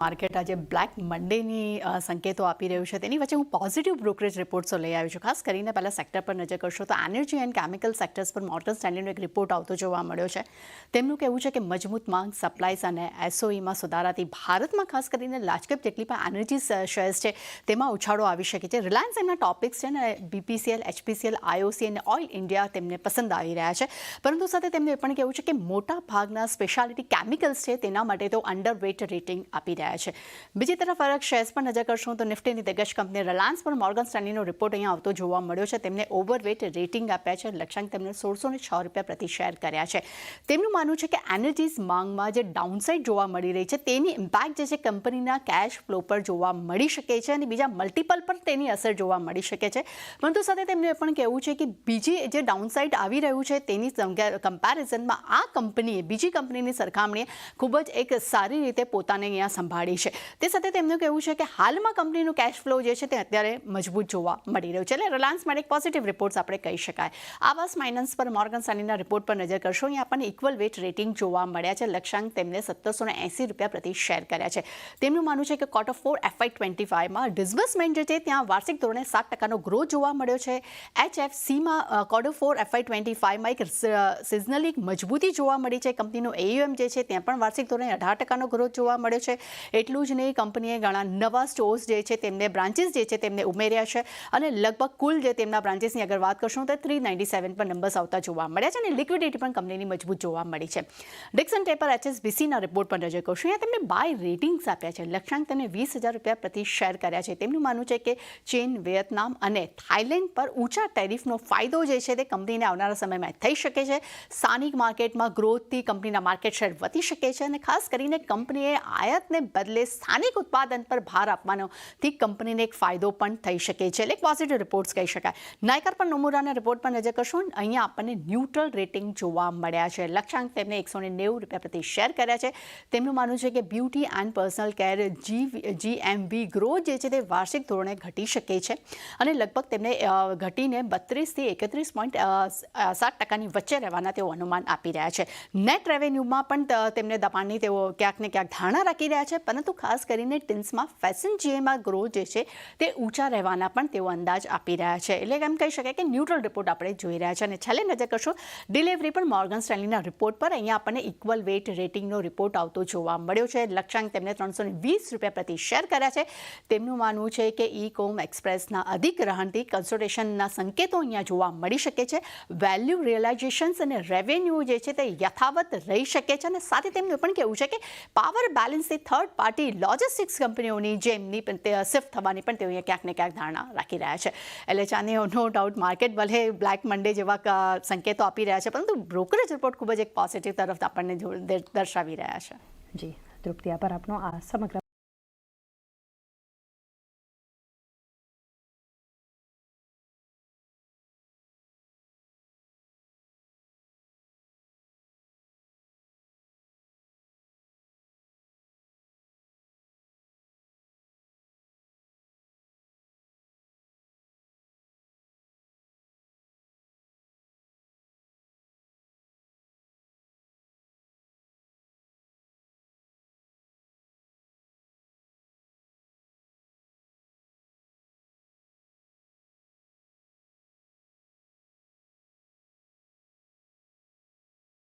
Market આજે black મંડેની સંકેતો આપી રહ્યું છે. તેની વચ્ચે હું પોઝિટિવ બ્રોકરેજ રિપોર્ટ્સો લઈ આવી છું. ખાસ કરીને પહેલાં સેક્ટર પર નજર કરશો તો એનર્જી એન્ડ કેમિકલ સેક્ટર્સ પર મોર્ગન સ્ટેન્લેનો એક રિપોર્ટ આવતો જોવા મળ્યો છે. તેમનું કહેવું છે કે મજબૂત માંગ, સપ્લાયસ અને એસઓઈમાં સુધારાથી ભારતમાં ખાસ કરીને લાર્જ કેપ જેટલી પણ એનર્જી શેર્સ છે તેમાં ઉછાળો આવી શકે છે. રિલાયન્સ એમના ટોપિક્સ છે ને બીપીસીએલ, એચપીસીએલ, આઈઓસી અને ઓઇલ ઇન્ડિયા તેમને પસંદ આવી રહ્યા છે. પરંતુ સાથે તેમનું એ પણ કહેવું છે કે મોટા ભાગના સ્પેશિયાલિટી કેમિકલ્સ છે તેના માટે તો અંડરવેટ રેટિંગ આપી રહ્યા છે. બીજી તરફ અલગ શેર્સ પર નજર કરશું તો નિફ્ટીની દિગ્ગજ કંપની રિલાયન્સ પર મોર્ગન સ્ટેન્લીનો રિપોર્ટ અહીંયા આવતો જોવા મળ્યો છે. તેમને ઓવરવેટ રેટિંગ આપ્યા છે. લક્ષ્યાંક તેમને 1606 રૂપિયા પ્રતિ શેર કર્યા છે. તેમનું માનવું છે કે એનર્જીઝ માંગમાં જે ડાઉનસાઇડ જોવા મળી રહી છે તેની ઇમ્પેક્ટ જે છે કંપનીના કેશ ફ્લો પર જોવા મળી શકે છે અને બીજા મલ્ટિપલ પર તેની અસર જોવા મળી શકે છે. પરંતુ સાથે તેમનું એ પણ કહેવું છે કે બીજી જે ડાઉનસાઇડ આવી રહ્યું છે તેની કમ્પેરિઝનમાં આ કંપનીએ બીજી કંપનીની સરખામણીએ ખૂબ જ એક સારી રીતે પોતાને અહીંયા સંભાળી છે. તે સાથે તેમનું કહેવું છે કે હાલમાં કંપનીનું કેશ ફ્લો જે છે તે અત્યારે મજબૂત જોવા મળી રહ્યું છે. એટલે રિલાયન્સ માટે એક પોઝિટિવ રિપોર્ટ્સ આપણે કહી શકાય. આવાસ ફાઇનાન્સ પર મોર્ગન સ્ટેન્લીના રિપોર્ટ પર નજર કરશો. અહીંયા આપણને ઇક્વલ વેટ રેટિંગ જોવા મળ્યા છે. લક્ષ્યાંક તેમને 1780 રૂપિયા પ્રતિ શેર કર્યા છે. તેમનું માનવું છે કે Q4 FY25માં ડિસ્બર્સમેન્ટ જે છે ત્યાં વાર્ષિક ધોરણે 7% ગ્રોથ જોવા મળ્યો છે. HFCમાં Q4 FY25માં એક સિઝનલી મજબૂતી જોવા મળી છે. કંપનીનો AUM જે છે ત્યાં પણ વાર્ષિક ધોરણે 18% ગ્રોથ જોવા મળ્યો છે. એટલું જ નહીં, કંપનીએ ઘણા નવા સ્ટોર્સ જે છે તેમને બ્રાન્ચીસ જે છે તેમને ઉમેર્યા છે અને લગભગ કુલ જે તેમના બ્રાન્ચીસની અગર વાત કરશું તો 397 પર નંબર્સ આવતા જોવા મળ્યા છે અને લિક્વિડિટી પણ કંપનીની મજબૂત જોવા મળી છે. ડિક્સન ટેપર HSBCના રિપોર્ટ પર નજર કરશું. અહીંયા તેમને બાય રેટિંગ્સ આપ્યા છે. લક્ષ્યાંક તેમને 20,000 રૂપિયા પ્રતિ શેર કર્યા છે. તેમનું માનવું છે કે ચીન, વિયેતનામ અને થાઇલેન્ડ પર ઊંચા ટેરિફનો ફાયદો જે છે તે કંપનીને આવનારા સમયમાં થઈ શકે છે. સ્થાનિક માર્કેટમાં ગ્રોથથી કંપનીના માર્કેટ શેર વધી શકે છે અને ખાસ કરીને કંપનીએ આયાતને બદલે સ્થાનિક ઉત્પાદન પર ભાર આપવાનોથી કંપનીને એક ફાયદો પણ થઈ શકે છે. એટલે પોઝિટિવ રિપોર્ટ્સ કહી શકાય. નાયકર પર નોમુરાના રિપોર્ટ પર નજર કરશું. અહીંયા આપણને ન્યુટ્રલ રેટિંગ જોવા મળ્યા છે. લક્ષ્યાંક તેમને 190 રૂપિયા પ્રતિ શેર કર્યા છે. તેમનું માનવું છે કે beauty and personal care GMV growth જે છે તે વાર્ષિક ધોરણે ઘટી શકે છે અને લગભગ તેમને ઘટીને 32 થી 31.7% વચ્ચે રહેવાના તેઓ અનુમાન આપી રહ્યા છે. નેટ રેવન્યુમાં પણ તેમને દબાણની તેઓ ક્યાંક ને ક્યાંક ધારણા રાખી રહ્યા છે. પરંતુ ખાસ કરીને ટિન્સમાં ફેશન જીએમાં ગ્રોથ જે છે તે ઊંચા રહેવાના પણ તેઓ અંદાજ આપી રહ્યા છે. એટલે એમ કહી શકાય કે ન્યુટ્રલ રિપોર્ટ આપણે જોઈ રહ્યા છે. અને છેલ્લે નજર કરશો ડિલિવરી પર મોર્ગન સ્ટેન્લીના રિપોર્ટ પર. અહીંયા આપણને ઇક્વલ વેટ રેટિંગનો રિપોર્ટ આવતો જોવા મળ્યો છે. લક્ષ્યાંક તેમને 320 રૂપિયા પ્રતિ શેર કર્યા છે. તેમનું માનવું છે કે ઈ-કોમ એક્સપ્રેસના અધિગ્રહણથી કન્સોલિડેશનના સંકેતો અહીંયા જોવા મળી શકે છે. વેલ્યુ રિયલાઇઝેશન્સ અને રેવન્યુ જે છે તે યથાવત રહી શકે છે અને સાથે તેમનું પણ કહેવું છે કે પાવર બેલેન્સથી થર્ડ પાર્ટી લોજિસ્ટિક્સ કંપનીઓની જેમની પણ શિફ્ટ થવાની પણ તેઓ અહીંયા ક્યાંક ને ક્યાંક ધારણા રાખી રહ્યા છે. એટલે ચાની નો ડાઉટ માર્કેટ ભલે બ્લેક મંડે જેવા સંકેતો આપી રહ્યા છે પરંતુ બ્રોકરેજ રિપોર્ટ ખૂબ જ એક પોઝિટિવ તરફ આપણને દર્શાવી રહ્યા છે. જી તૃપ્તિ, આભાર આપનો આ સમગ્ર